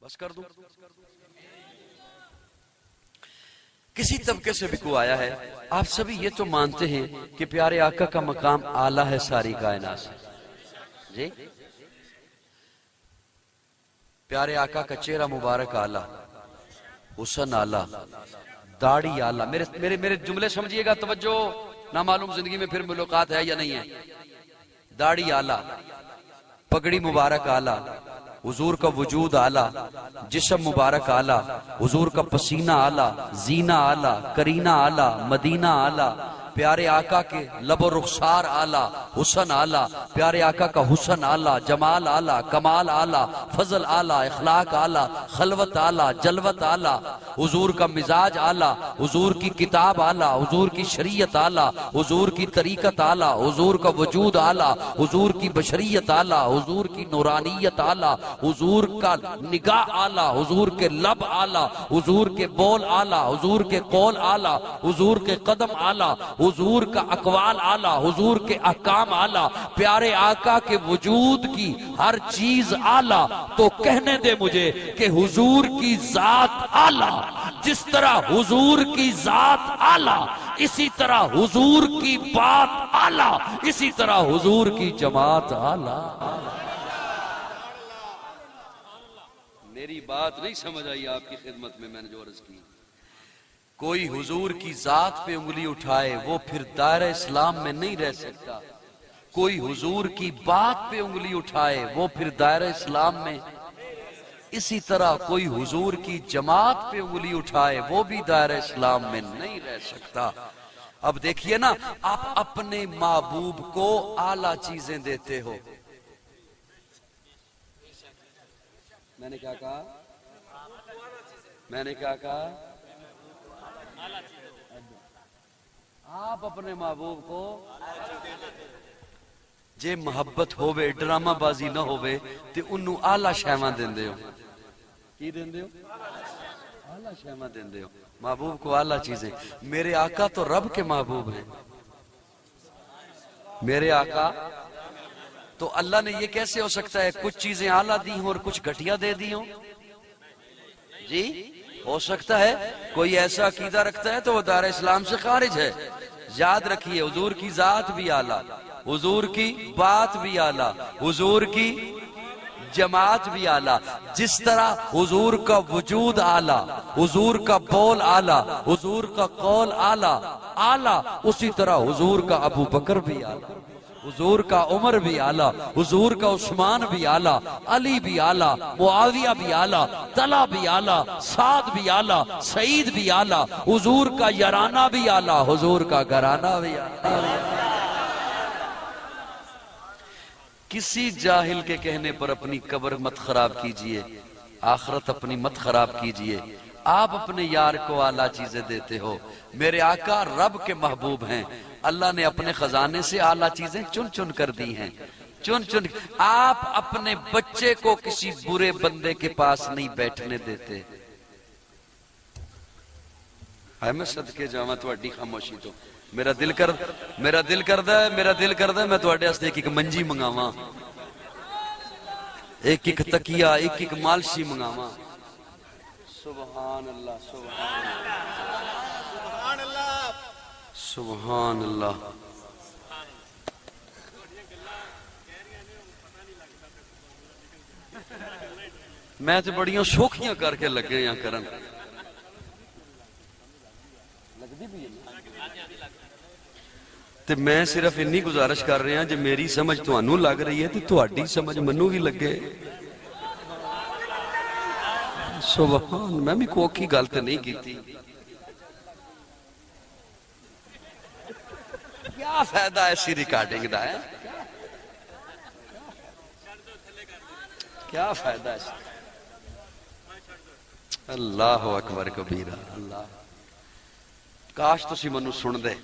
بس کر دوں. کسی طبقے سے بھی کو آیا ہے. آپ سبھی یہ تو مانتے ہیں کہ پیارے آقا کا مقام اعلیٰ ہے ساری کائنات سے. جی پیارے آقا کا چہرہ مبارک اعلیٰ، حسن اعلیٰ، داڑھی اعلیٰ. میرے جملے سمجھیے گا، توجہ. نہ معلوم زندگی میں پھر ملاقات ہے یا نہیں ہے. داڑھی اعلیٰ، پگڑی مبارک اعلیٰ، حضور کا وجود اعلیٰ، جسم مبارک اعلیٰ، حضور کا پسینہ اعلیٰ، زینہ اعلیٰ، کرینہ اعلیٰ، مدینہ اعلیٰ، پیارے آقا کے لب و رخسار اعلیٰ، حسن اعلیٰ، پیارے آقا کا حسن اعلیٰ، جمال اعلیٰ، کمال اعلیٰ، فضل اعلیٰ، اخلاق اعلیٰ، خلوت اعلیٰ، جلوت اعلیٰ، حضور کا مزاج اعلیٰ، حضور کی کتاب اعلیٰ، حضور کی شریعت اعلیٰ، حضور کی طریقت اعلیٰ، حضور کا وجود اعلیٰ، حضور کی بشریت اعلیٰ، حضور کی نورانیت اعلیٰ، حضور کا نگاہ اعلیٰ، حضور کے لب اعلیٰ، حضور کے بول اعلیٰ، حضور کے قول اعلیٰ، حضور کے قدم اعلیٰ، حضور کا اقوال اعلیٰ، حضور کے احکام اعلیٰ، پیارے آقا کے وجود کی ہر چیز اعلیٰ. تو کہنے دے مجھے کہ حضور کی ذات اعلیٰ. جس طرح حضور کی ذات اعلیٰ، اسی طرح حضور کی بات اعلیٰ، اسی طرح حضور کی جماعت اعلیٰ. میری بات نہیں سمجھ آئی آپ کی خدمت میں نے جو عرض کی. کوئی حضور کی ذات پہ انگلی اٹھائے وہ پھر دائرہ اسلام میں نہیں رہ سکتا. کوئی حضور کی بات پہ انگلی اٹھائے وہ پھر دائرہ اسلام میں. اسی طرح کوئی حضور کی جماعت پہ انگلی اٹھائے وہ بھی دائرہ اسلام میں نہیں رہ سکتا. اب دیکھیے نا، آپ اپنے محبوب کو اعلیٰ چیزیں دیتے ہو. میں نے کیا کہا؟ میں نے کیا کہا؟ آپ اپنے محبوب کو جے محبت ہوئے، ڈرامہ بازی نہ ہوئے تے انہوں اعلیٰ شیواں دیندے ہو. کی دیندے ہو؟ اعلیٰ شیواں دیندے ہو. محبوب کو اعلیٰ چیزیں. میرے آقا تو رب کے محبوب ہیں. میرے آقا تو اللہ نے یہ کیسے ہو سکتا ہے کچھ چیزیں اعلیٰ دی ہوں اور کچھ گھٹیا دے دی ہوں؟ جی ہو سکتا ہے. کوئی ایسا عقیدہ رکھتا ہے تو وہ دائرہ اسلام سے خارج ہے. یاد رکھیے، حضور کی ذات بھی اعلیٰ، حضور کی بات بھی اعلیٰ، حضور کی جماعت بھی اعلیٰ. جس طرح حضور کا وجود اعلیٰ، حضور کا بول اعلیٰ، حضور کا قول اعلیٰ، اسی طرح حضور کا ابو بکر بھی اعلیٰ، حضور کا عمر بھی اعلیٰ، حضور کا عثمان بھی اعلیٰ، علی بھی اعلیٰ، معاویہ بھی اعلیٰ، طلحہ بھی اعلیٰ، سعد بھی اعلیٰ، سعید بھی اعلیٰ، حضور کا یارانہ بھی اعلیٰ، حضور کا گھرانہ بھی اعلیٰ. کسی جاہل کے کہنے پر اپنی قبر مت خراب کیجئے، آخرت اپنی مت خراب کیجئے. آپ اپنے یار کو اعلیٰ چیزیں دیتے ہو. میرے آقا رب کے محبوب ہیں. اللہ نے اپنے خزانے سے اعلیٰ چیزیں چن چن کر دی ہیں. چن چن. آپ اپنے بچے کو کسی برے بندے کے پاس نہیں بیٹھنے دیتے. ہے میں صدقے جاواں تہاڈی خاموشی تو میرا دل کردا ہے میں تہاڈے واسطے ایک منجی منگاواں، ایک تکیہ، ایک مالشی منگاواں. سبحان اللہ، سبحان اللہ، سبحان اللہ. میں تو بڑیاں شوخیاں کر کے لگے یہاں کرن. تے میں صرف انی گزارش کر رہا جے میری سمجھ تانوں لگ رہی ہے تے تہاڈی سمجھ منوں بھی لگے. سبحان. میں بھی کوکی گل تے نہیں کیتی. کیا فائدہ ایسی ریکارڈنگ دا ہے؟ کیا فائدہ ہے؟ اللہ اکبر کبیرہ. اللہ کاش تسی منوں سن دے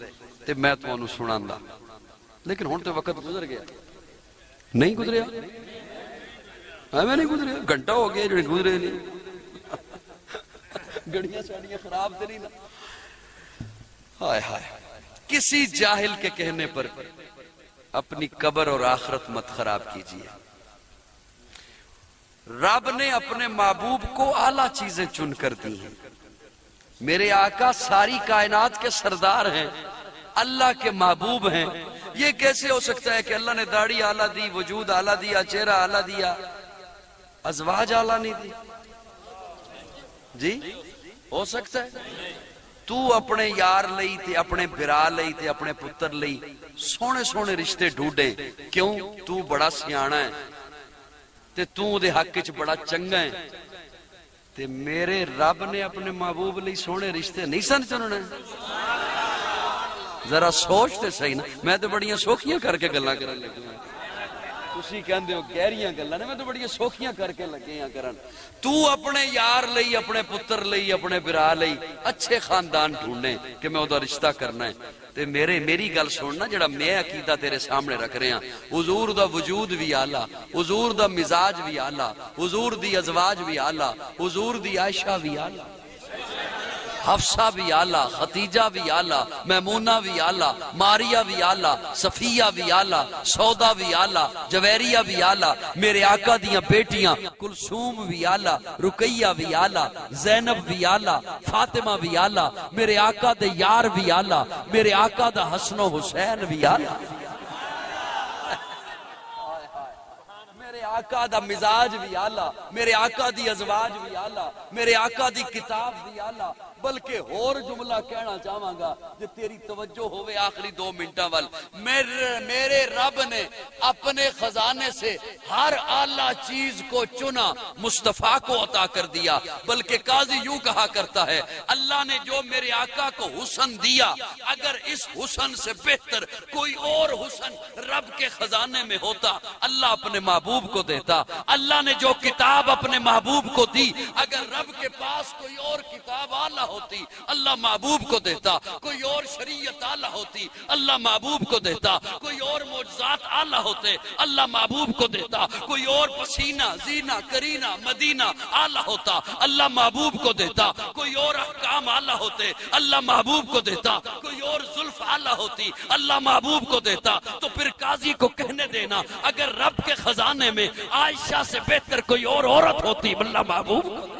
تے میں تانوں سناندا، لیکن ہن تے وقت گزر گیا. نہیں گزریا؟ میں نہیں گزریا. گھنٹہ ہو گیا جڑے گزرے نہیں. گڑیاں ساڑیاں خراب تے نہیں نا. ہائے ہائے. کسی جاہل کے کہنے پر اپنی قبر اور آخرت مت خراب کیجیے. رب نے اپنے محبوب کو اعلیٰ چیزیں چن کر دی ہیں. میرے آقا ساری کائنات کے سردار ہیں، اللہ کے محبوب ہیں. یہ کیسے ہو سکتا ہے کہ اللہ نے داڑھی اعلیٰ دی، وجود اعلیٰ دیا، چہرہ اعلیٰ دیا، ازواج اعلیٰ نہیں دی؟ جی ہو سکتا ہے؟ تو اپنے یار لئی تے، اپنے برا لئی تے، اپنے پتر لئی سونے سونے رشتے ڈھونڈے. کیوں؟ تو بڑا سیاںا ہے تے تو دے حق وچ بڑا چنگا ہے. تے میرے رب نے اپنے محبوب لئی سونے رشتے نہیں سن چننے؟ ذرا سوچ تے صحیح نا. میں تو بڑیاں سوکھیاں کر کے گلاں کرن لگا، تسی کہندے ہو گہریاں گلاں نے، میں تو بڑیاں سوکھیاں کر کے لگے ہاں کرن. تو اپنے یار لئی، اپنے پتر لئی، اپنے برا لئی اچھے خاندان ڈھونڈنے کہ میں دا رشتہ کرنا ہے. تے میری گل سننا، جڑا میں عقیدہ تیرے سامنے رکھ رہے ہیں، حضور دا وجود بھی اعلیٰ، حضور دا مزاج بھی اعلیٰ، حضور دی ازواج بھی اعلیٰ، حضور دی عائشہ بھی اعلیٰ، حفصہ بھی اعلیٰ، خدیجہ بھی اعلیٰ، میمونہ بھی اعلیٰ، ماریہ بھی اعلیٰ، صفیہ بھی اعلیٰ، سودا بھی اعلیٰ، جویریہ بھی اعلیٰ، میرے آقا دیاں بیٹیاں کلثوم بھی اعلیٰ، رقیہ بھی اعلیٰ، زینب بھی اعلیٰ، فاطمہ بھی اعلیٰ، میرے آقا دے یار بھی اعلیٰ، میرے آقا دا حسن و حسین بھی اعلیٰ، میرے آقا دا مزاج بھی اعلیٰ، میرے آقا دی ازواج بھی اعلیٰ، میرے آقا دی کتاب بھی اعلیٰ. بلکہ اور جملہ کہنا چاہاں گا جو تیری توجہ ہوئے آخری 2 منٹاں وال. میرے رب نے اپنے خزانے سے ہر اعلیٰ چیز کو چنا، مصطفیٰ کو عطا کر دیا. بلکہ قاضی یوں کہا کرتا ہے، اللہ نے جو میرے آقا کو حسن دیا، اگر اس حسن سے بہتر کوئی اور حسن رب کے خزانے میں ہوتا اللہ اپنے محبوب کو دیتا. اللہ نے جو کتاب اپنے محبوب کو دی، اگر رب کے پاس کوئی اور کتاب اعلیٰ ہوتی اللہ محبوب کو دیتا، کوئی اور شریعت اعلیٰ ہوتی اللہ محبوب کو دیتا، کوئی اور معجزات اعلیٰ ہوتے اللہ محبوب کو دیتا، کوئی اور پسینہ، زینہ، کرینہ، مدینہ اعلیٰ ہوتا اللہ محبوب کو دیتا، کوئی اور احکام اعلیٰ ہوتے اللہ محبوب کو دیتا، کوئی اور زلف اعلیٰ ہوتی اللہ محبوب کو دیتا. تو پھر قاضی کو کہنے دینا اگر رب کے خزانے میں عائشہ سے بہتر کوئی اور عورت ہوتی اللہ محبوب کو دیتا،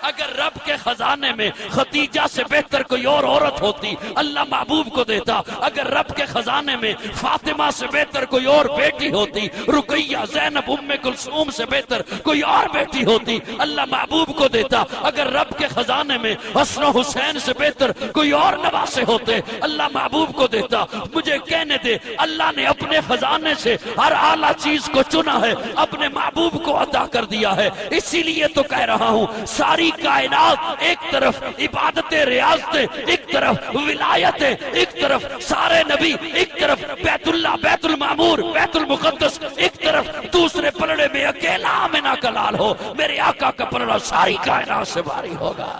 اگر رب کے خزانے میں خدیجہ سے بہتر کوئی اور عورت ہوتی اللہ محبوب کو دیتا، اگر رب کے خزانے میں فاطمہ سے بہتر کوئی اور بیٹی ہوتی، رقیہ، زینب، ام کلثوم سے بہتر کوئی اور بیٹی ہوتی اللہ محبوب کو دیتا، اگر رب کے خزانے میں حسن و حسین سے بہتر کوئی اور نواسے ہوتے اللہ محبوب کو دیتا. مجھے کہنے دے اللہ نے اپنے خزانے سے ہر اعلیٰ چیز کو چنا ہے، اپنے محبوب کو عطا کر دیا ہے. اسی لیے تو کہہ رہا ہوں ساری کائنات ایک طرف عبادتیں ریاضتیں، ایک طرف ولایتیں، ایک طرف سارے نبی، ایک طرف بیت اللہ، بیت المعمور، بیت المقدس، ایک طرف دوسرے پلڑے میں اکیلا آمنہ کا لال ہو. میرے آقا کا پلڑا ساری کائنات سے بھاری ہوگا.